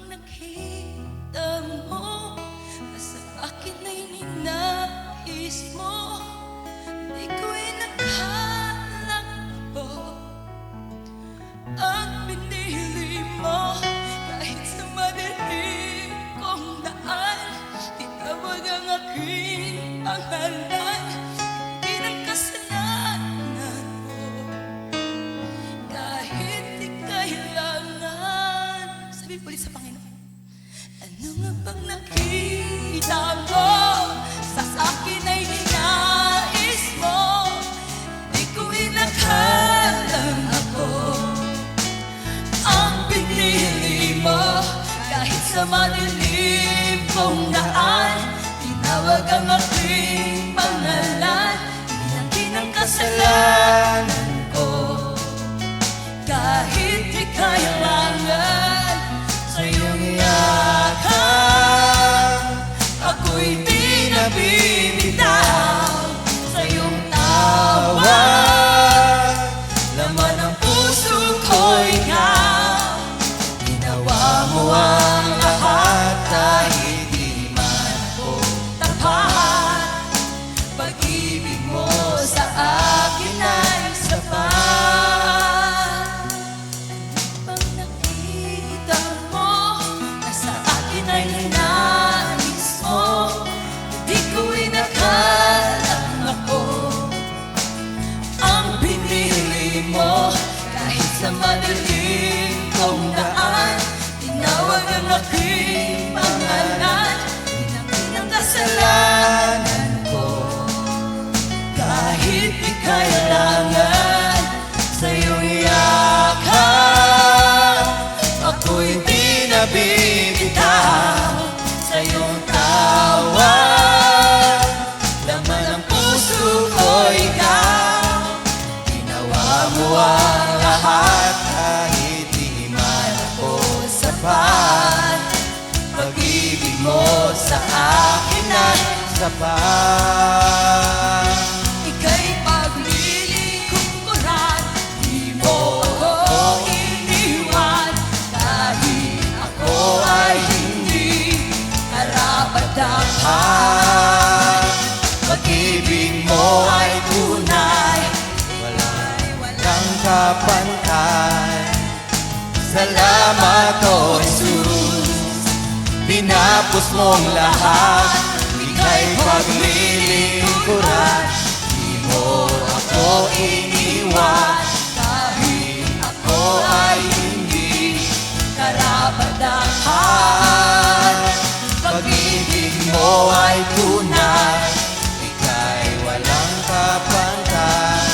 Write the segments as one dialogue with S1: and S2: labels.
S1: nakita mo, sa akin ay ninais mo. Di ko inakalang ako ang pinili mo. Kahit sa madilim kong daan, tinawag ang aking pangalan. Di ng kasalanan ko, kahit di kailangan. Sabi ulit sa Panginoon, ano nga bang nakita mo? Sa akin ay ninais mo. Di ko inakalang ako ang pinili mo. Kahit sa madilim kong daan, tinawag ang aking pangalan. Inangkin ang kasalanan ko, kahit di kailangan sa iyong yakap. Ako'y di nabibitaw sa iyong tawag. Laman ng puso ko ikaw, ginawa mo ang lahat kahit di man ako tapat. Pag-ibig mo sa akin ay sapat. Pag nakita mo na sa akin ay ninais mo, di ko inakalang ako ang pinili mo. Kahit sa madilim kong daan, tinawag ang aking pangalan. Inangkin ang kasalanan ko, kahit di kailangan sa iyong yakap. Ako'y di nabibitaw sa iyong tawag. Laman ng puso ko ikaw, ginawa mo ang lahat kahit di man ako sapat. Pag-ibig mo sa akin ay
S2: sapat.
S1: ika'y paglilingkuran. Di mo ako iniwan kahit ako ay hindi karapat-dapat.
S2: Pag-ibig mo ay tunay, walang kapantay. Salamat, O Jesus, pinapos mong lahat. Ika'y paglilingkuran, di mo ako iniwan
S1: Kahit
S2: ako ay hindi.
S1: karapat-dapat.
S2: Pag-ibig mo ay tunay, ika'y walang kapantay.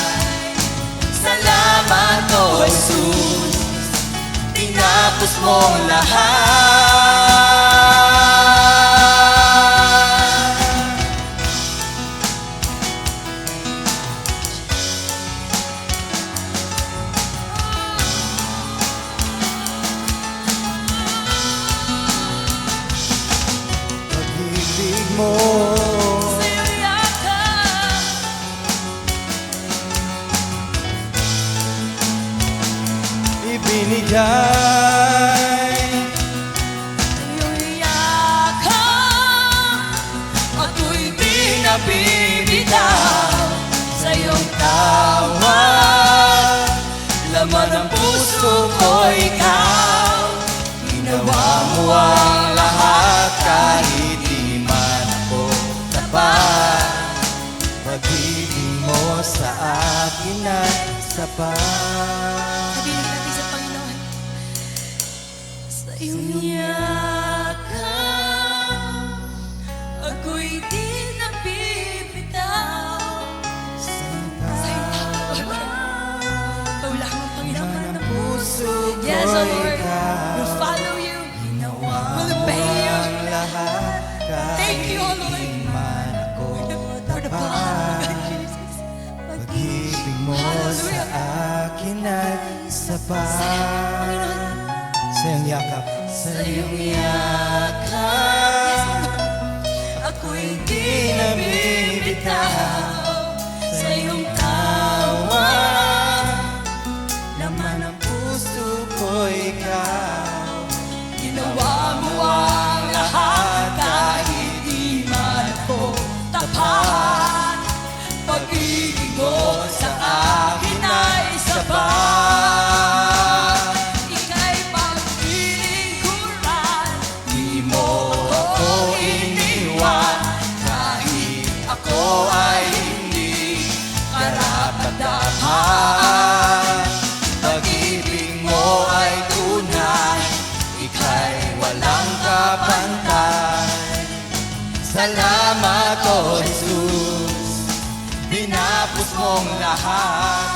S1: Salamat, O
S2: Jesus, tinapos mong lahat. Pag-ibig mo
S1: sa iyong yakap.
S2: ibinigay,
S1: Iyong yakap, ako'y di nabibitaw sa iyong tawag. Laman ng puso ko ikaw,
S2: ginawa mo ang lahat kahit di man ako tapat. Pag-ibig mo sa akin ay sapat.
S1: sabihin natin sa Panginoon, sa iyong yakap, ako'y di nabibitaw sa iyong tawag. Ikaw lang ang Panginoon ng puso. Yes, O Lord, we'll follow you, we'll obey you. Thank you, O Lord, for the blood of Jesus.
S2: Pag-ibig mo sa akin ay sapat. Sa iyong yakap,
S1: Sa iyong yakap, ako'y di nabibitaw sa iyong tawag.
S2: laman ng puso ko ikaw.
S1: Ginawa
S2: ay hindi karapat-dapat. Pag-ibig mo ay tunay, ika'y walang kapantay. Salamat, O Jesus, dinapos mong lahat.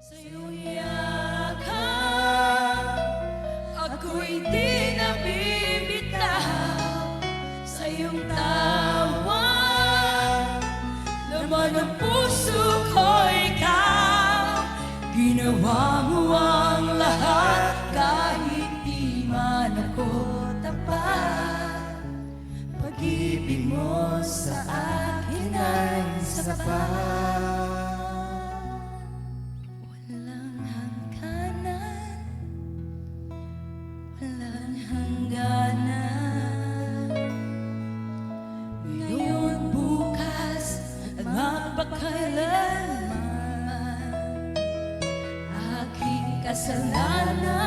S1: Sa iyong yakap, ako'y di nabibitaw. Sa iyong tawa, laman ng puso ko ikaw. Ginawa mo ang lahat kahit di man ako tapat. Pag-ibig mo sa akin ay sapat. Walang hangganan, walang hangganan. Ngayon, bukas, at magpakailanman. Aking kasalanan